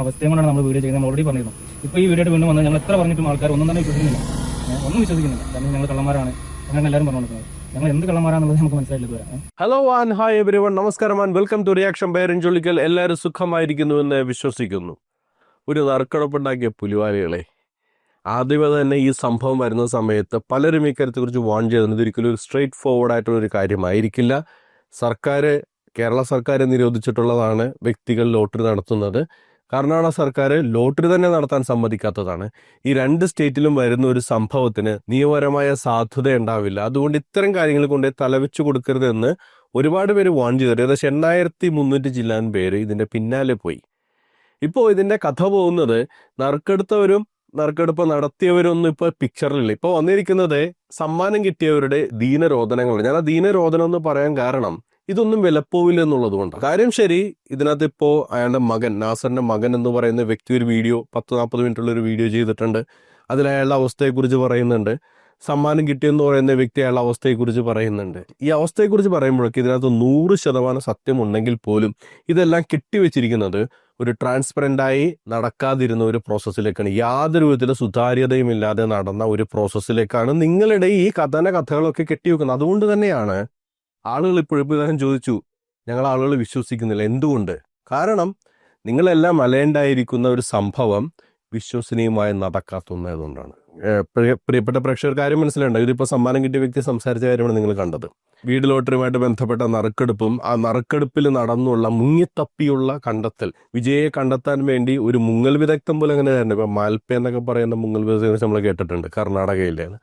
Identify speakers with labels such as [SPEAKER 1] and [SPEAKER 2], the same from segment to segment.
[SPEAKER 1] അവസ്ഥയും കൊണ്ടാണ് നമ്മൾ വീഡിയോ ചെയ്യുന്നത്. ഓൾറെഡി പറഞ്ഞിരുന്നു. ഇപ്പോൾ ഈ വീഡിയോ വീണ്ടും വന്ന് ഞങ്ങൾ എത്ര പറഞ്ഞിട്ടും ആൾക്കാർ ഒന്നും തന്നെ വിശ്വസിക്കുന്നില്ല. ഒന്നും വിശ്വസിക്കുന്നില്ല. കാരണം ഞങ്ങൾ കള്ളന്മാരാണ് അങ്ങനെ എല്ലാവരും പറഞ്ഞുകൊടുക്കുന്നത്. ഞങ്ങൾ എന്ത് കള്ളന്മാരാണെന്നുള്ളത് നമുക്ക് മനസ്സിലായില്ല.
[SPEAKER 2] ഹലോ ആൻഡ് ഹായ് എവരിവൺ, നമസ്കാരം and welcome to reaction by Ranjolickal. എല്ലാവരും സുഖമായിരിക്കുന്നുവെന്ന് വിശ്വസിക്കുന്നു. ഒരു നറുക്കെടുപ്പുണ്ടാക്കിയ പുലിവാലികളെ, ആദ്യമേ തന്നെ ഈ സംഭവം വരുന്ന സമയത്ത് പലരും ഇക്കാര്യത്തെക്കുറിച്ച് വാൺ ചെയ്തത് ഇതൊരിക്കലും ഒരു സ്ട്രെയിറ്റ് ഫോർവേഡ് ആയിട്ടുള്ളൊരു കാര്യമായിരിക്കില്ല. കേരള സർക്കാർ നിരോധിച്ചിട്ടുള്ളതാണ് വ്യക്തികൾ ലോട്ടറി നടത്തുന്നത്. കർണാടക സർക്കാർ ലോട്ടറി തന്നെ നടത്താൻ സമ്മതിക്കാത്തതാണ്. ഈ രണ്ട് സ്റ്റേറ്റിലും വരുന്ന ഒരു സംഭവത്തിന് നിയമപരമായ സാധുത ഉണ്ടാവില്ല. അതുകൊണ്ട് ഇത്തരം കാര്യങ്ങൾ കൊണ്ട് തലവെച്ചു കൊടുക്കരുതെന്ന് ഒരുപാട് പേര് വാൺ ചെയ്തിട്ട് ഏകദേശം 8300 ജില്ലാൻ പേര് ഇതിൻ്റെ പിന്നാലെ പോയി. ഇപ്പോൾ ഇതിൻ്റെ കഥ പോകുന്നത് നറുക്കെടുപ്പ് നടത്തിയവരൊന്നും ഇപ്പോൾ പിക്ചറിലില്ല. ഇപ്പോൾ വന്നിരിക്കുന്നത് സമ്മാനം കിട്ടിയവരുടെ ദീനരോധനങ്ങളാണ്. ഞാൻ ആ ദീനരോധനം എന്ന് പറയാൻ കാരണം ഇതൊന്നും വിലപ്പോവില്ല എന്നുള്ളത് കൊണ്ടാണ്. കാര്യം ശരി, ഇതിനകത്ത് ഇപ്പോൾ അയാളുടെ മകൻ, നാസറിന്റെ മകൻ എന്ന് പറയുന്ന വ്യക്തി ഒരു വീഡിയോ 10-40 മിനിറ്റുള്ള ഒരു വീഡിയോ ചെയ്തിട്ടുണ്ട്. അതിൽ അയാളുടെ അവസ്ഥയെക്കുറിച്ച് പറയുന്നുണ്ട്. സമ്മാനം കിട്ടിയെന്ന് പറയുന്ന വ്യക്തി അയാളുടെ അവസ്ഥയെക്കുറിച്ച് പറയുന്നുണ്ട്. ഈ അവസ്ഥയെക്കുറിച്ച് പറയുമ്പോഴൊക്കെ ഇതിനകത്ത് 100% സത്യമുണ്ടെങ്കിൽ പോലും ഇതെല്ലാം കെട്ടിവെച്ചിരിക്കുന്നത് ഒരു ട്രാൻസ്പെറൻ്റായി നടക്കാതിരുന്ന ഒരു പ്രോസസ്സിലേക്കാണ്. യാതൊരു വിധത്തിലും സുതാര്യതയുമില്ലാതെ നടന്ന ഒരു പ്രോസസ്സിലേക്കാണ് നിങ്ങളുടെ ഈ കഥകളൊക്കെ കെട്ടിവെക്കുന്നത്. അതുകൊണ്ട് തന്നെയാണ് ആളുകൾ ഇപ്പോഴും ചോദിച്ചു, ഞങ്ങൾ ആളുകൾ വിശ്വസിക്കുന്നില്ല. എന്തുകൊണ്ട്? കാരണം നിങ്ങളെല്ലാം അലൈൻഡായിരിക്കുന്ന ഒരു സംഭവം വിശ്വസനീയമായി നടക്കാത്തതുകൊണ്ടാണ്. പ്രിയപ്പെട്ട പ്രേക്ഷകർ കാര്യം മനസ്സിലുണ്ടാവും. ഇതിപ്പോൾ സമ്മാനം കിട്ടിയ വ്യക്തി സംസാരിച്ച കാര്യമാണ് നിങ്ങൾ കണ്ടത്. വീട് ലോട്ടറിയുമായിട്ട് ബന്ധപ്പെട്ട നറുക്കെടുപ്പും ആ നറുക്കെടുപ്പിൽ നടന്നുള്ള മുങ്ങിത്തപ്പിയുള്ള കണ്ടെത്തൽ, വിജയെ കണ്ടെത്താൻ വേണ്ടി ഒരു മുങ്ങൽ വിദഗ്ധം പോലെ അങ്ങനെ തന്നെ. ഇപ്പം മാൽപ്പ എന്നൊക്കെ പറയുന്ന മുങ്ങൽ വിദഗ്ധം നമ്മൾ കേട്ടിട്ടുണ്ട്, കർണാടകയിലാണ്.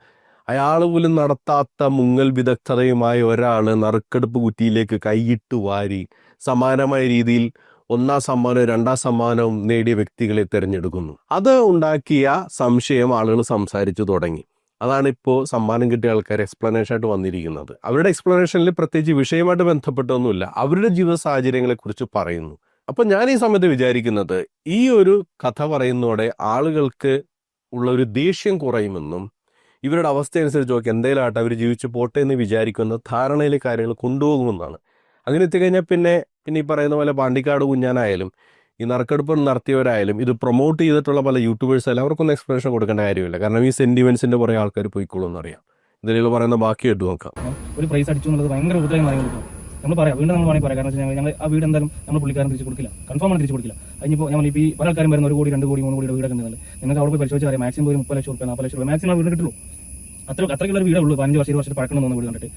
[SPEAKER 2] അയാൾ പോലും നടത്താത്ത മുങ്ങൽ വിദഗ്ധതയുമായി ഒരാൾ നറുക്കെടുപ്പ് കുറ്റിയിലേക്ക് കൈയിട്ട് വാരി സമാനമായ രീതിയിൽ 1ാം സമ്മാനവും 2ാം സമ്മാനവും നേടിയ വ്യക്തികളെ തിരഞ്ഞെടുക്കുന്നു. അത് ഉണ്ടാക്കിയ സംശയം ആളുകൾ സംസാരിച്ചു തുടങ്ങി. അതാണ് ഇപ്പോൾ സമ്മാനം കിട്ടിയ ആൾക്കാർ എക്സ്പ്ലനേഷൻ ആയിട്ട് വന്നിരിക്കുന്നത്. അവരുടെ എക്സ്പ്ലനേഷനിൽ പ്രത്യേകിച്ച് വിഷയമായിട്ട് ബന്ധപ്പെട്ടൊന്നുമില്ല, അവരുടെ ജീവിത സാഹചര്യങ്ങളെക്കുറിച്ച് പറയുന്നു. അപ്പം ഞാൻ ഈ സമയത്ത് വിചാരിക്കുന്നത്, ഈ ഒരു കഥ പറയുന്നതോടെ ആളുകൾക്ക് ഉള്ള ഒരു ദേഷ്യം കുറയുമെന്നും ഇവരുടെ അവസ്ഥ അനുസരിച്ച് നോക്കി എന്തെങ്കിലും ആട്ടെ അവർ ജീവിച്ച് പോട്ടെ എന്ന് വിചാരിക്കുന്ന ധാരണയിലെ കാര്യങ്ങൾ കൊണ്ടുപോകുമെന്നാണ്. അങ്ങനെ എത്തിക്കഴിഞ്ഞാൽ പിന്നെ ഈ പറയുന്ന പോലെ പാണ്ടിക്കാട് കുഞ്ഞാനായാലും ഈ നറുക്കെടുപ്പ് നടത്തിയവരായാലും ഇത് പ്രൊമോട്ട് ചെയ്തിട്ടുള്ള പല യൂട്യൂബേഴ്സായാലും അവർക്കൊന്നും എക്സ്പ്ലനേഷൻ കൊടുക്കേണ്ട കാര്യമില്ല. കാരണം ഈ സെന്റിമെന്റ്സിന്റെ കുറേ ആൾക്കാർ പോയിക്കോളും എന്നറിയാം. ഇതിൽ പറയുന്ന ബാക്കി കേട്ട് നോക്കാം.
[SPEAKER 1] ഒരു പ്രൈസ് അടിച്ചു എന്നുള്ളത് ഭയങ്കര ഉദ്രവമായി നമ്മൾ പറയാം. വീണ്ടും നമ്മൾ വേണമെങ്കിൽ പറയാം. കാരണം ഞങ്ങൾ ആ വീട് എന്തായാലും നമ്മൾ പുള്ളിക്കാരൻ തിരിച്ചു കൊടുക്കില്ല, കൺഫേം ആണ് തിരിച്ചു കൊടുക്കില്ല. അതിപ്പോൾ നമ്മൾ ഈ പല ആൾക്കാരും വരുന്ന 1 കോടി 2 കോടി 3 കോടിയുടെ വീടൊക്കെ ഉണ്ടെങ്കിൽ നിങ്ങൾക്ക് അവിടെ പോയി പരിശോധിച്ച് പറയാം. മാക്സിമം ഒരു 30 ലക്ഷം രൂപ 40 ലക്ഷം രൂപ മാക്സിമം വീട് കിട്ടുള്ളൂ. അത്രയുള്ള വീടേ ഉള്ളൂ. 15 വർഷം 20 വർഷത്തിൽ പഴക്കം തോന്നുന്ന വീട് കണ്ടിട്ട്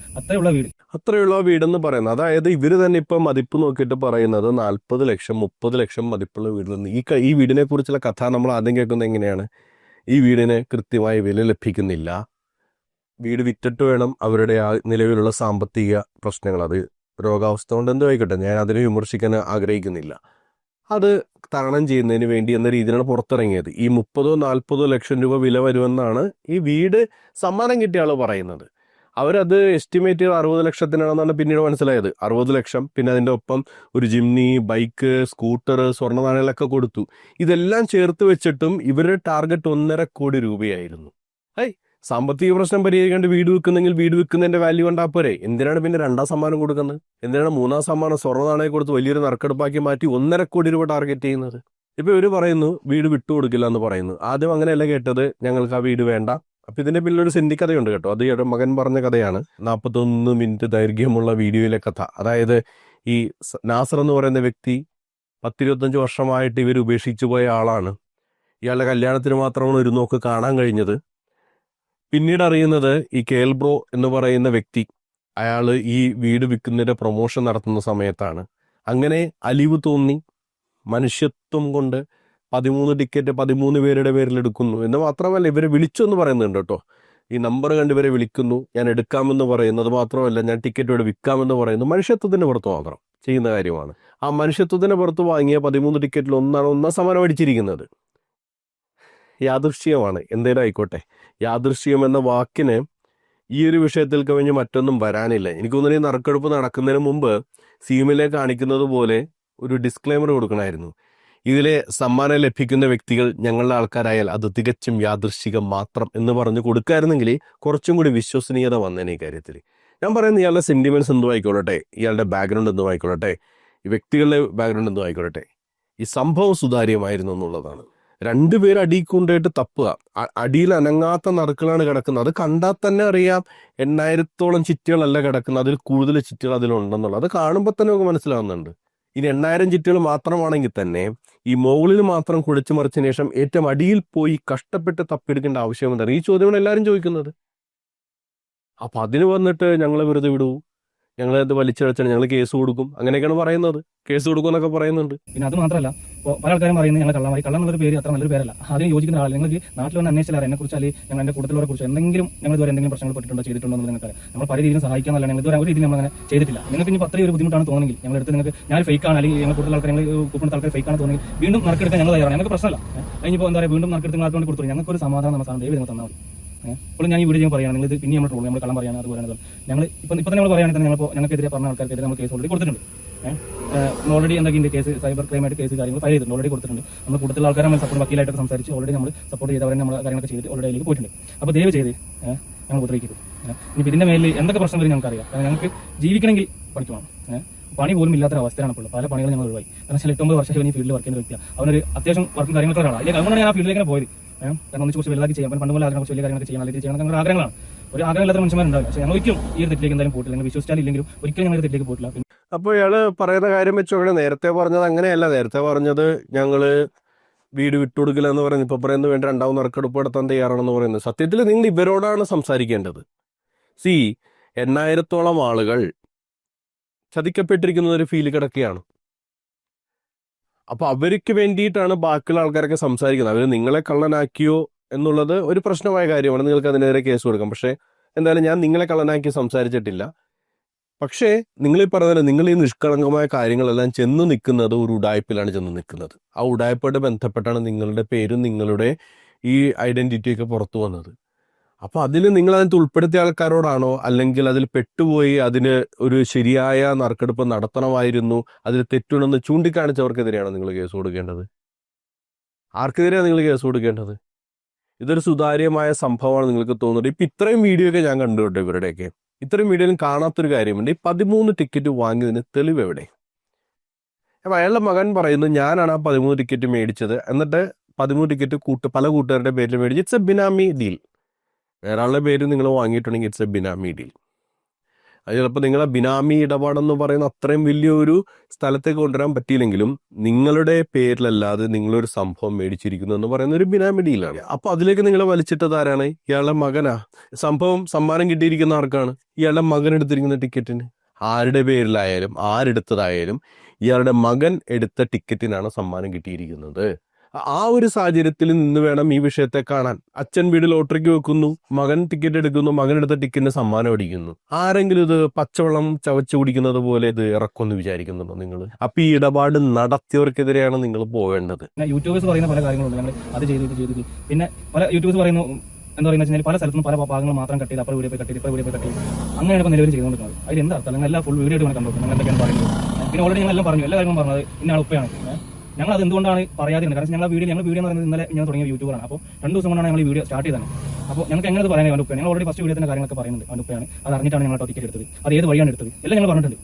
[SPEAKER 2] അത്രയുള്ള വീടെന്ന് പറയുന്നത്. അതായത് ഇവര് തന്നെ ഇപ്പം മതിപ്പ് നോക്കിയിട്ട് പറയുന്നത് 40 ലക്ഷം 30 ലക്ഷം മതിപ്പുള്ള വീടിൽ ഈ വീടിനെ കുറിച്ചുള്ള കഥ നമ്മൾ ആദ്യം കേൾക്കുന്നത് എങ്ങനെയാണ്? ഈ വീടിന് കൃത്യമായ വില ലഭിക്കുന്നില്ല, വീട് വിറ്റിട്ട് വേണം അവരുടെ ആ നിലവിലുള്ള സാമ്പത്തിക പ്രശ്നങ്ങൾ, അത് രോഗാവസ്ഥ കൊണ്ട് എന്തോ ആയിക്കോട്ടെ, ഞാൻ അതിനെ വിമർശിക്കാൻ ആഗ്രഹിക്കുന്നില്ല, അത് തരണം ചെയ്യുന്നതിന് വേണ്ടി എന്ന രീതിയിലാണ് പുറത്തിറങ്ങിയത്. ഈ 30-40 ലക്ഷം രൂപ വില വരുമെന്നാണ് ഈ വീട് സമ്മാനം കിട്ടിയ ആൾ പറയുന്നത്. അവരത് എസ്റ്റിമേറ്റ് ചെയ്ത് 60 ലക്ഷത്തിനാണെന്നാണ് പിന്നീട് മനസ്സിലായത്. 60 ലക്ഷം, പിന്നെ അതിൻ്റെ ഒപ്പം ഒരു ജിംനി, ബൈക്ക്, സ്കൂട്ടർ, സ്വർണ്ണ നാണയങ്ങളൊക്കെ കൊടുത്തു. ഇതെല്ലാം ചേർത്ത് വെച്ചിട്ടും ഇവരുടെ ടാർഗറ്റ് 1.5 കോടി രൂപയായിരുന്നു. സാമ്പത്തിക പ്രശ്നം പരിഹരിക്കാണ്ട് വീട് വിൽക്കുന്നെങ്കിൽ വീട് വിൽക്കുന്നതിന്റെ വാല്യൂ കണ്ടാൽ പോരെ? എന്തിനാണ് പിന്നെ 2ാം സമ്മാനം കൊടുക്കുന്നത്? എന്തിനാണ് 3ാം സമ്മാനം സ്വർണ്ണ നാണയം കൊടുത്ത് വലിയൊരു നറുക്കെടുപ്പാക്കി മാറ്റി 1.5 കോടി രൂപ ടാർഗറ്റ് ചെയ്യുന്നത്? ഇപ്പൊ ഇവര് പറയുന്നു വീട് വിട്ടുകൊടുക്കില്ല എന്ന് പറയുന്നു. ആദ്യം അങ്ങനെയല്ല കേട്ടത്, ഞങ്ങൾക്ക് ആ വീട് വേണ്ട. അപ്പൊ ഇതിന്റെ പിന്നിലൊരു സെന്റിക്കഥയുണ്ട് കേട്ടോ. അത് ഇയാളുടെ മകൻ പറഞ്ഞ കഥയാണ്. 41 മിനിറ്റ് ദൈർഘ്യമുള്ള വീഡിയോയിലെ കഥ. അതായത് ഈ നാസർ എന്ന് പറയുന്ന വ്യക്തി 10-25 വർഷമായിട്ട് ഇവർ ഉപേക്ഷിച്ചു പോയ ആളാണ്. ഇയാളുടെ കല്യാണത്തിന് മാത്രമാണ് ഒരു നോക്ക് കാണാൻ കഴിഞ്ഞത്. പിന്നീട് അറിയുന്നത് ഈ കേൽബ്രോ എന്ന് പറയുന്ന വ്യക്തി, അയാൾ ഈ വീട് വിൽക്കുന്നതിന്റെ പ്രൊമോഷൻ നടത്തുന്ന സമയത്താണ്. അങ്ങനെ അലിവ് തോന്നി മനുഷ്യത്വം കൊണ്ട് 13 ടിക്കറ്റ് 13 പേരുടെ പേരിൽ എടുക്കുന്നു എന്ന് മാത്രമല്ല, ഇവരെ വിളിച്ചു എന്ന് പറയുന്നുണ്ട് കേട്ടോ. ഈ നമ്പർ കണ്ട് ഇവരെ വിളിക്കുന്നു, ഞാൻ എടുക്കാമെന്ന് പറയുന്നത് മാത്രമല്ല, ഞാൻ ടിക്കറ്റ് ഇവിടെ വിൽക്കാമെന്ന് പറയുന്നു. മനുഷ്യത്വത്തിന് പുറത്ത് മാത്രം ചെയ്യുന്ന കാര്യമാണ്. ആ മനുഷ്യത്വത്തിന് പുറത്ത് വാങ്ങിയ 13 ടിക്കറ്റിൽ 1 സമ്മാനം അടിച്ചിരിക്കുന്നത്. യാദൃശ്ചികമാണ്, എന്തേലും ആയിക്കോട്ടെ. യാദൃശ്ചികം എന്ന വാക്കിന് ഈ ഒരു വിഷയത്തിൽ കവിഞ്ഞ് മറ്റൊന്നും വരാനില്ല. എനിക്ക് തോന്നുന്നു ഈ നറുക്കെടുപ്പ് നടക്കുന്നതിന് മുമ്പ് സിയുമിലെ കാണിക്കുന്നത് പോലെ ഒരു ഡിസ്ക്ലെയിമർ കൊടുക്കണമായിരുന്നു. ഇതിലെ സമ്മാനം ലഭിക്കുന്ന വ്യക്തികൾ ഞങ്ങളുടെ ആൾക്കാരായാൽ അത് തികച്ചും യാദൃശ്ചികം മാത്രം എന്ന് പറഞ്ഞു കൊടുക്കായിരുന്നെങ്കിൽ കുറച്ചും കൂടി വിശ്വസനീയത വന്നേനെ ഈ കാര്യത്തിൽ. ഞാൻ പറയുന്നത് ഇയാളുടെ സെന്റിമെന്റ്സ് എന്തോ ആയിക്കോട്ടെ, ഇയാളുടെ ബാക്ക്ഗ്രൗണ്ട് എന്തോ ആയിക്കോട്ടെ, ഈ വ്യക്തികളുടെ ബാക്ക്ഗ്രൗണ്ട് എന്തോ ആയിക്കോട്ടെ, ഈ സംഭവം സുതാര്യമായിരുന്നു എന്നുള്ളതാണ്. രണ്ടുപേരും അടിയിൽ കൊണ്ടുപോയിട്ട് തപ്പുക, അടിയിൽ അനങ്ങാത്ത നറുക്കളാണ് കിടക്കുന്നത്. അത് കണ്ടാൽ തന്നെ അറിയാം 8,000-ഓളം ചിറ്റുകളല്ല കിടക്കുന്നത്, അതിൽ കൂടുതൽ ചിറ്റുകൾ അതിലുണ്ടെന്നുള്ളത്. അത് കാണുമ്പോൾ തന്നെ നമുക്ക് മനസ്സിലാവുന്നുണ്ട്. ഇനി 8,000 ചിറ്റുകൾ മാത്രമാണെങ്കിൽ തന്നെ ഈ മുകളിൽ മാത്രം കുഴച്ചു മറിച്ചതിന് ശേഷം ഏറ്റവും അടിയിൽ പോയി കഷ്ടപ്പെട്ട് തപ്പിയെടുക്കേണ്ട ആവശ്യം എന്താണ്? ഈ ചോദ്യമാണ് എല്ലാവരും ചോദിക്കുന്നത്. അപ്പൊ അതിന് വന്നിട്ട് ഞങ്ങളെ വെറുതെ വിടൂ, ഞങ്ങളത് വലിച്ചിഴച്ചാൽ ഞങ്ങൾ കേസ് കൊടുക്കും, അങ്ങനെയൊക്കെയാണ് പറയുന്നത്. കേസ് കൊടുക്കും എന്നൊക്കെ പറയുന്നുണ്ട്.
[SPEAKER 1] പിന്നെ അത് മാത്രമല്ല, ഇപ്പോൾ പല ആൾക്കാരും പറയുന്നത് ഞങ്ങൾ കള്ളമായി. കള്ളം എന്നുള്ളൊരു പേര് അത്ര നല്ലൊരു പേരല്ല. അതിന് യോജിക്കുന്ന ആൾ നിങ്ങൾക്ക് നാട്ടിൽ വന്ന് അന്വേഷിച്ചാൽ എന്നെ കുറിച്ച് അല്ലെങ്കിൽ ഞങ്ങൾ എൻ്റെ കൂട്ടത്തിലുള്ളവരെ കുറിച്ച് എന്തെങ്കിലും ഞങ്ങൾ ഇതുവരെ എന്തെങ്കിലും പ്രശ്നങ്ങൾ പെട്ടിട്ടുണ്ടോ ചെയ്തിട്ടുണ്ടോ എന്ന് നിങ്ങൾക്ക് നമ്മൾ പല രീതിയിലും സഹായിക്കാന്നല്ല, ഞങ്ങൾ ഇതുവരെ ഒരു രീതിയിൽ നമ്മൾ അങ്ങനെ ചെയ്തിട്ടില്ല. നിങ്ങൾക്ക് ഇനി അത്രയും ഒരു ബുദ്ധിമുട്ടാണ് തോന്നുന്നെങ്കിൽ ഞങ്ങൾ എടുത്ത് നിങ്ങൾക്ക് ഞാൻ ഫേക്കാണ് അല്ലെങ്കിൽ ഞങ്ങൾ കൂടുതൽ ആൾക്കാർ ഞങ്ങൾ കൂട്ടുന്ന ആൾക്കാർ ഫേക്കാണ് തോന്നുന്നെങ്കിൽ വീണ്ടും നറുക്കെടുക്കാൻ ഞങ്ങൾ തയ്യാറാണ്. ഞങ്ങൾക്ക് പ്രശ്നമല്ല. കഴിഞ്ഞപ്പോൾ എന്താ പറയുക, വീണ്ടും നറുക്കെടുത്ത് ആൾക്ക് വേണ്ടി കൊടുത്തു ഞങ്ങൾക്ക് ഒരു സമാധാനം നമ്മൾ സാധനം ദൈവം തന്നാൽ മതി. ഇപ്പോൾ ഞാൻ ഈ വീഡിയോ പറയുകയാണ്, നിങ്ങൾ ഇത് പിന്നെ നമ്മൾ ട്രോൾ നമ്മൾ കള്ളം പറയാൻ അതുപോലെ ഞങ്ങൾ ഇപ്പം തന്നെ നമ്മൾ പറയുകയാണെങ്കിൽ തന്നെ ഞങ്ങൾക്കെതിരെ പറഞ്ഞ ആൾക്കാർക്കെതിരെ നമ്മൾ കേസ് ഓൾറെഡി കൊടുത്തിട്ടുണ്ട്. ഓൾറെഡി എന്തൊക്കെയുണ്ട് കേസ്, സൈബർ ക്രൈമായിട്ട് കേസ് കാര്യങ്ങൾ ഫയൽ ചെയ്തിട്ടുണ്ട്, ഓൾറെഡി കൊടുത്തിട്ടുണ്ട്. നമ്മൾ കൂടുതൽ ആൾക്കാരെ നമ്മൾ സപ്പോർട്ട് വക്കീലായിട്ട് സംസാരിച്ച് ഓൾറെഡി നമ്മൾ സപ്പോർട്ട് ചെയ്തവരെ നമ്മൾ കാര്യങ്ങളൊക്കെ ചെയ്തിട്ട് ഓൾറെഡി അതിലേക്ക് പോയിട്ടുണ്ട്. അപ്പോൾ ദയവ് ചെയ്ത് ഞങ്ങൾ ഉപദ്രവിക്കരുത്. ഇനി ഇതിന്റെ മേലിൽ എന്തൊക്കെ പ്രശ്നം വരും ഞങ്ങൾക്കറിയാം. കാരണം ഞങ്ങൾക്ക് ജീവിക്കണമെങ്കിൽ പഠിക്കണം. പണി പോലും ഇല്ലാത്തൊരു അവസ്ഥയാണ് ഇപ്പോൾ. പല പണികളും ഞങ്ങൾ ഒഴിവായി. കാരണം വെച്ചാൽ 8-9 വർഷം ഈ ഫീൽഡിൽ വർക്ക് ചെയ്യുന്ന വ്യക്തിയാണ്. അവനൊരു അത്യാവശ്യം വർക്കും കാര്യങ്ങളൊക്കെ ഒരാളാണ്. അല്ലെങ്കിൽ അതുകൊണ്ടാണ് ഞാൻ ആ ഫീൽഡിലേക്ക് പോയത്. കാരണം ഒന്നിച്ച് കുറച്ച് വലുതാക്കി ചെയ്യാൻ പണ്ട് പോലെ അതിനെക്കുറിച്ച് വലിയ കാര്യങ്ങളൊക്കെ ചെയ്യാൻ അല്ലെങ്കിൽ ചെയ്യണം ഞങ്ങളുടെ ആഗ്രഹങ്ങളാണ്. ഒരു ആഗ്രഹമില്ലാത്ത മനുഷ്യന്മാരുണ്ടാവില്ല. പക്ഷേ ഞങ്ങൾ ഒരിക്കലും ഈ ഒരു തെറ്റിലേക്ക് എന്തായാലും പോയിട്ടില്ല. നിങ്ങൾ വിശ്വസിച്ചാലില്ലെങ്കിലും ഒരിക്കലും ഞങ്ങൾ തെറ്റിലേക്ക് പോയിട്ടില്ല.
[SPEAKER 2] അപ്പോൾ ഇയാള് പറയുന്ന കാര്യം വെച്ചോടെ നേരത്തെ പറഞ്ഞത് അങ്ങനെയല്ല. നേരത്തെ പറഞ്ഞത് ഞങ്ങള് വീട് വിട്ടുകൊടുക്കില്ല എന്ന് പറയുന്നത്, ഇപ്പൊ പറയുന്നത് വേണ്ട 2ാമത് നറുക്കെടുപ്പ് നടത്താൻ തയ്യാറാണെന്ന് പറയുന്നത്. സത്യത്തിൽ നിങ്ങൾ ഇവരോടാണ് സംസാരിക്കേണ്ടത്. 8,000-ഓളം ആളുകൾ ചതിക്കപ്പെട്ടിരിക്കുന്ന ഒരു ഫീൽ കിടക്കുകയാണ്. അപ്പൊ അവർക്ക് വേണ്ടിയിട്ടാണ് ബാക്കിയുള്ള ആൾക്കാരൊക്കെ സംസാരിക്കുന്നത്. അവർ നിങ്ങളെ കള്ളനാക്കിയോ എന്നുള്ളത് ഒരു പ്രശ്നമായ കാര്യമാണ്. നിങ്ങൾക്ക് അതിനെതിരെ കേസ് കൊടുക്കാം. പക്ഷെ എന്തായാലും ഞാൻ നിങ്ങളെ കള്ളനാക്കി സംസാരിച്ചിട്ടില്ല. പക്ഷേ നിങ്ങൾ ഈ പറഞ്ഞ നിങ്ങൾ ഈ നിഷ്കളങ്കമായ കാര്യങ്ങളെല്ലാം ചെന്ന് നിൽക്കുന്നത് ഒരു ഉടായ്പിലാണ് ചെന്ന് നിൽക്കുന്നത്. ആ ഉടായ്പയോട് ബന്ധപ്പെട്ടാണ് നിങ്ങളുടെ പേരും നിങ്ങളുടെ ഈ ഐഡന്റിറ്റിയൊക്കെ പുറത്തു വന്നത്. അപ്പൊ അതിൽ നിങ്ങൾ അതിനകത്ത് ഉൾപ്പെടുത്തിയ ആൾക്കാരോടാണോ, അല്ലെങ്കിൽ അതിൽ പെട്ടുപോയി അതിന് ഒരു ശരിയായ നറുക്കെടുപ്പ് നടത്തണമായിരുന്നു, അതിൽ തെറ്റുണ്ടെന്ന് ചൂണ്ടിക്കാണിച്ചവർക്കെതിരെയാണോ നിങ്ങൾ കേസ് കൊടുക്കേണ്ടത്? ആർക്കെതിരെയാണ് നിങ്ങൾ കേസ് കൊടുക്കേണ്ടത്? ഇതൊരു സുതാര്യമായ സംഭവമാണ് നിങ്ങൾക്ക് തോന്നുന്നത്. ഇപ്പൊ ഇത്രയും വീഡിയോ ഒക്കെ ഞാൻ കണ്ടുകൊണ്ടോ ഇവരുടെയൊക്കെ ഇത്രയും വീഡിയോയിലും കാണാത്തൊരു കാര്യമുണ്ട്. ഈ 13 ടിക്കറ്റ് വാങ്ങിയതിന് തെളിവ് എവിടെ? അപ്പൊ അയാളുടെ മകൻ പറയുന്നു ഞാനാണ് ആ 13 ടിക്കറ്റ് മേടിച്ചത്, എന്നിട്ട് 13 ടിക്കറ്റ് പല കൂട്ടുകാരുടെ പേരിൽ മേടിച്ച് ഇറ്റ്സ് എ ബിനാമി ഡീൽ. വേറെ ആളുടെ പേര് നിങ്ങൾ വാങ്ങിയിട്ടുണ്ടെങ്കിൽ ഇറ്റ്സ് എ ബിനാമി ഡീൽ. അത് ചിലപ്പോൾ നിങ്ങളെ ബിനാമി ഇടപാടെന്ന് പറയുന്ന അത്രയും വലിയൊരു സ്ഥലത്തേക്ക് കൊണ്ടുവരാൻ പറ്റിയില്ലെങ്കിലും നിങ്ങളുടെ പേരിലല്ലാതെ നിങ്ങളൊരു സംഭവം മേടിച്ചിരിക്കുന്നു എന്ന് പറയുന്ന ഒരു ബിനാമി ഡീലാണ്. അപ്പൊ അതിലേക്ക് നിങ്ങളെ വലിച്ചിട്ടത് ആരാണ്? ഇയാളുടെ മകനാ. സമ്മാനം കിട്ടിയിരിക്കുന്ന ആർക്കാണ്? ഇയാളുടെ മകൻ എടുത്തിരിക്കുന്ന ടിക്കറ്റിന്. ആരുടെ പേരിലായാലും ആരെടുത്തതായാലും ഇയാളുടെ മകൻ എടുത്ത ടിക്കറ്റിനാണ് സമ്മാനം കിട്ടിയിരിക്കുന്നത്. ആ ഒരു സാഹചര്യത്തിൽ നിന്ന് വേണം ഈ വിഷയത്തെ കാണാൻ. അച്ഛൻ വീട് ലോട്ടറിക്ക് വെക്കുന്നു, മകൻ ടിക്കറ്റ് എടുക്കുന്നു, മകൻ എടുത്ത ടിക്കറ്റിന് സമ്മാനം അടിക്കുന്നു. ആരെങ്കിലും ഇത് പച്ചവെള്ളം ചവച്ചു കുടിക്കുന്നത് പോലെ ഇത് ഇറക്കുമെന്ന് വിചാരിക്കുന്നുണ്ടോ നിങ്ങൾ? അപ്പൊ ഈ ഇടപാട് നടത്തിയവർക്കെതിരെയാണ് നിങ്ങൾ പോവേണ്ടത്.
[SPEAKER 1] യൂട്യൂബേഴ്സ് പറയുന്ന പല കാര്യങ്ങളുണ്ട്, ഞങ്ങൾ അത് ചെയ്ത് പിന്നെ പല യൂട്യൂബേഴ്സ് പറയുന്നു എന്താ പറയുന്നത്, പല സ്ഥലത്തും പല ഭാഗങ്ങൾ മാത്രം കട്ട് ചെയ്ത് അപ്പോൾ വീഡിയോ പോയി കട്ട് ചെയ്ത് ഇപ്പോൾ വീഡിയോ പോയി കട്ട് ചെയ്ത് അങ്ങനെയാണ് ഇപ്പോൾ നിലവിൽ ചെയ്തുകൊണ്ടിരിക്കുന്നത്. അതിൽ എന്താ അർത്ഥം? നിങ്ങൾ എല്ലാ ഫുൾ വീഡിയോ ആയിട്ട് കണ്ടു നിങ്ങൾ എന്തൊക്കെയാണ് പറയുന്നത്. പിന്നെ ഓൾറെഡി ഞങ്ങൾ എല്ലാം പറഞ്ഞു, എല്ലാ കാര്യങ്ങളും പറഞ്ഞത് ഇന്ന ഉപ്പയാണ്. ഞങ്ങൾ അത് എന്തുകൊണ്ടാണ് പറയാതിരുന്നത്? കാരണം ഞങ്ങൾ വീഡിയോ എന്ന് പറയുന്നത് ഇന്നലെ ഞാൻ തുടങ്ങിയ യൂട്യൂബറാണ്. അപ്പോൾ 2 ദിവസം കൊണ്ടാണ് ഞങ്ങൾ ഈ വീഡിയോ സ്റ്റാർട്ട് ചെയ്തത്. അപ്പോൾ ഞങ്ങൾക്ക് എങ്ങനെ പറയാൻ അവൻ്റെ ഉപ്പയാണ്. ഞങ്ങൾ ഓൾറെഡി ഫസ്റ്റ് വീഡിയോ തന്നെ കാര്യങ്ങളൊക്കെ പറയുന്നുണ്ട്. അവൻ്റെ ഉപ്പയാണ്, അത് അറിഞ്ഞിട്ടാണ് ഞങ്ങൾ ടിക്കറ്റ് എടുത്തത്, അത് ഏത് വഴിയാണ് എടുത്തത് എല്ലാം ഞങ്ങൾ പറഞ്ഞിട്ടുണ്ട്.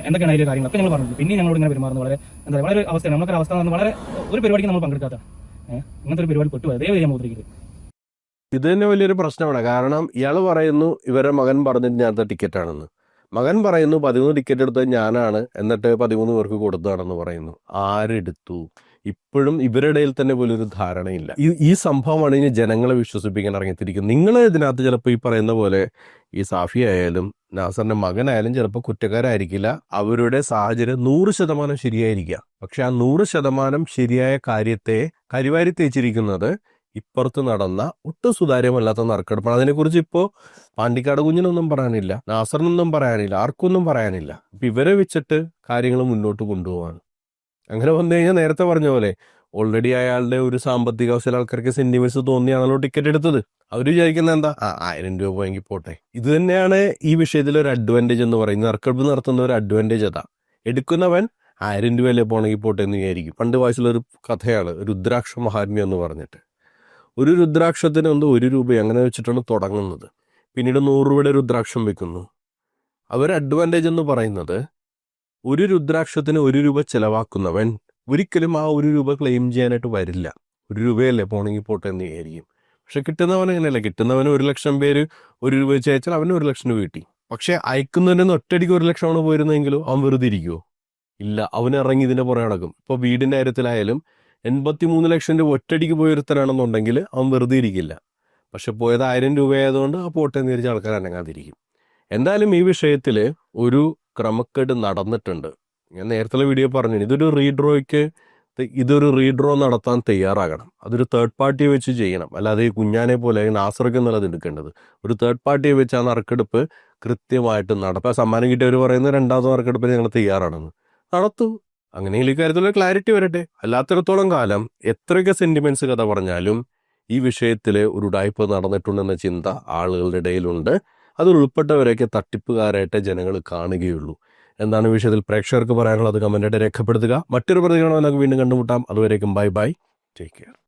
[SPEAKER 1] എന്തൊക്കെയാണ് അതിലെ കാര്യങ്ങളൊക്കെ ഞങ്ങൾ പറഞ്ഞിട്ടുണ്ട്. പിന്നെ ഞങ്ങളോട് ഇങ്ങനെ പെരുമാറുന്നത് വളരെ എന്താ പറയുക, വളരെ അവസ്ഥയാണ്. നമുക്കൊരു അവസ്ഥ എന്ന് വളരെ ഒരു പരിപാടിക്ക് നമ്മൾ പങ്കെടുക്കാത്ത ഇങ്ങനത്തെ ഒരു പരിപാടി പെട്ടുപോയത് ദയവ് ചെയ്യാൻ മുദ്രിക്കരുത്.
[SPEAKER 2] ഇത് തന്നെ വലിയൊരു പ്രശ്നമാണ്. കാരണം ഇയാൾ പറയുന്നു ഇവരുടെ മകൻ പറഞ്ഞിട്ട് ഞാനത്തെ ടിക്കറ്റാണെന്ന്. മകൻ പറയുന്നു 13 ടിക്കറ്റ് എടുത്തത് ഞാനാണ്, എന്നിട്ട് 13 പേർക്ക് കൊടുത്തതാണെന്ന് പറയുന്നു. ആരെടുത്തു? ഇപ്പോഴും ഇവരുടെ ഇടയിൽ തന്നെ പോലും ഒരു ധാരണയില്ല. ഈ സംഭവമാണ് ഇനി ജനങ്ങളെ വിശ്വസിപ്പിക്കാൻ ഇറങ്ങിത്തിരിക്കുന്നത്. നിങ്ങൾ ഇതിനകത്ത് ചിലപ്പോൾ ഈ പറയുന്ന പോലെ ഈ സാഫി ആയാലും നാസറിന്റെ മകനായാലും ചിലപ്പോൾ കുറ്റക്കാരായിരിക്കില്ല. അവരുടെ സാഹചര്യം 100% ശരിയായിരിക്കാം. പക്ഷെ ആ 100% ശരിയായ കാര്യത്തെ കരിവാരി തേച്ചിരിക്കുന്നത് ഇപ്പുറത്ത് നടന്ന ഒട്ടും സുതാര്യമല്ലാത്ത നറുക്കെടുപ്പാണ്. അതിനെക്കുറിച്ച് ഇപ്പോൾ പാണ്ടിക്കാട് കുഞ്ഞിനൊന്നും പറയാനില്ല, നാസറിനൊന്നും പറയാനില്ല, ആർക്കൊന്നും പറയാനില്ല. ഇപ്പം ഇവരെ വെച്ചിട്ട് കാര്യങ്ങൾ മുന്നോട്ട് കൊണ്ടുപോവാണ്. അങ്ങനെ വന്നു കഴിഞ്ഞാൽ നേരത്തെ പറഞ്ഞ പോലെ ഓൾറെഡി അയാളുടെ ഒരു സാമ്പത്തിക അവസ്ഥയിൽ ആൾക്കാർക്ക് സെന്റിമെന്റ്സ് തോന്നിയാണല്ലോ ടിക്കറ്റ് എടുത്തത്. അവർ വിചാരിക്കുന്നത് എന്താ, 1000 രൂപ പോയെങ്കിൽ പോട്ടെ. ഇത് തന്നെയാണ് ഈ വിഷയത്തിൽ ഒരു അഡ്വാൻറ്റേജ് എന്ന് പറയുന്നത്. നറുക്കെടുപ്പ് നടത്തുന്ന ഒരു അഡ്വാൻറ്റേജ് അതാ. എടുക്കുന്നവൻ 1000 രൂപയല്ലേ പോണെങ്കിൽ പോട്ടെ എന്ന് വിചാരിക്കും. പണ്ട് വായിച്ചുള്ളൊരു കഥയാണ് രുദ്രാക്ഷ മഹാത്മ്യം എന്ന് പറഞ്ഞിട്ട്. ഒരു രുദ്രാക്ഷത്തിന് 1 രൂപ അങ്ങനെ വെച്ചിട്ടാണ് തുടങ്ങുന്നത്. പിന്നീട് 100 രൂപയുടെ രുദ്രാക്ഷം വെക്കുന്നു. അവർ അഡ്വാൻറ്റേജ് എന്ന് പറയുന്നത് ഒരു രുദ്രാക്ഷത്തിന് 1 രൂപ ചെലവാക്കുന്നവൻ ഒരിക്കലും ആ 1 രൂപ ക്ലെയിം ചെയ്യാനായിട്ട് വരില്ല. 1 രൂപയല്ലേ പോണെങ്കിൽ പോട്ടെ എന്ന് വിചാരിക്കും. പക്ഷെ കിട്ടുന്നവൻ അങ്ങനെയല്ല. കിട്ടുന്നവന് 1 ലക്ഷം പേര് 1 രൂപ വെച്ച് അയച്ചാൽ അവന് 1 ലക്ഷം രൂപ കിട്ടി. പക്ഷെ അയക്കുന്നതിന് ഒറ്റയടിക്ക് 1 ലക്ഷമാണ് പോയിരുന്നെങ്കിലോ അവൻ വെറുതെ ഇരിക്കുമോ? ഇല്ല, അവൻ ഇറങ്ങി ഇതിന്റെ പുറകെ നടക്കും. ഇപ്പോൾ വീടിന്റെ കാര്യത്തിലായാലും 83 ലക്ഷം രൂപ ഒറ്റയടിക്ക് പോയൊരുത്തനാണെന്നുണ്ടെങ്കിൽ അവൻ വെറുതെ ഇരിക്കില്ല. പക്ഷെ പോയത് 1000 രൂപയായതുകൊണ്ട് ആ പോട്ടെ എന്ന് വിചാരിച്ച ആൾക്കാർ അനങ്ങാതിരിക്കും. എന്തായാലും ഈ വിഷയത്തിൽ ഒരു ക്രമക്കേട് നടന്നിട്ടുണ്ട്. ഞാൻ നേരത്തെ വീഡിയോ പറഞ്ഞു, ഇതൊരു റീഡ്രോ നടത്താൻ തയ്യാറാകണം. അതൊരു തേർഡ് പാർട്ടിയെ വെച്ച് ചെയ്യണം. അല്ലാതെ ഈ കുഞ്ഞാനെ പോലെ നാസർക്ക് എന്നുള്ളത് എടുക്കേണ്ടത് ഒരു തേർഡ് പാർട്ടിയെ വെച്ച് ആ നറുക്കെടുപ്പ് കൃത്യമായിട്ട് നടത്താൻ. സമ്മാനം കിട്ടിയവർ പറയുന്നത് 2ാമത്തെ നറുക്കെടുപ്പിന് ഞങ്ങൾ തയ്യാറാണെന്ന്. നടത്തൂ. അങ്ങനെയെങ്കിൽ ഈ കാര്യത്തിലുള്ള ക്ലാരിറ്റി വരട്ടെ. അല്ലാത്തിടത്തോളം കാലം എത്രയൊക്കെ സെന്റിമെന്റ്സ് കഥ പറഞ്ഞാലും ഈ വിഷയത്തിൽ ഒരു ഉടായ്പ നടന്നിട്ടുണ്ടെന്ന ചിന്ത ആളുകളുടെ ഇടയിലുണ്ട്. അത് ഉൾപ്പെട്ടവരെയൊക്കെ തട്ടിപ്പുകാരായിട്ട് ജനങ്ങൾ കാണുകയുള്ളൂ. എന്താണ് വിഷയത്തിൽ പ്രേക്ഷകർക്ക് പറയാനുള്ളത്? കമന്റായിട്ട് രേഖപ്പെടുത്തുക. മറ്റൊരു പ്രതികരണം നമുക്ക് വീണ്ടും കണ്ടുമുട്ടാം. അതുവരേക്കും ബൈ ബൈ, ടേക്ക് കെയർ.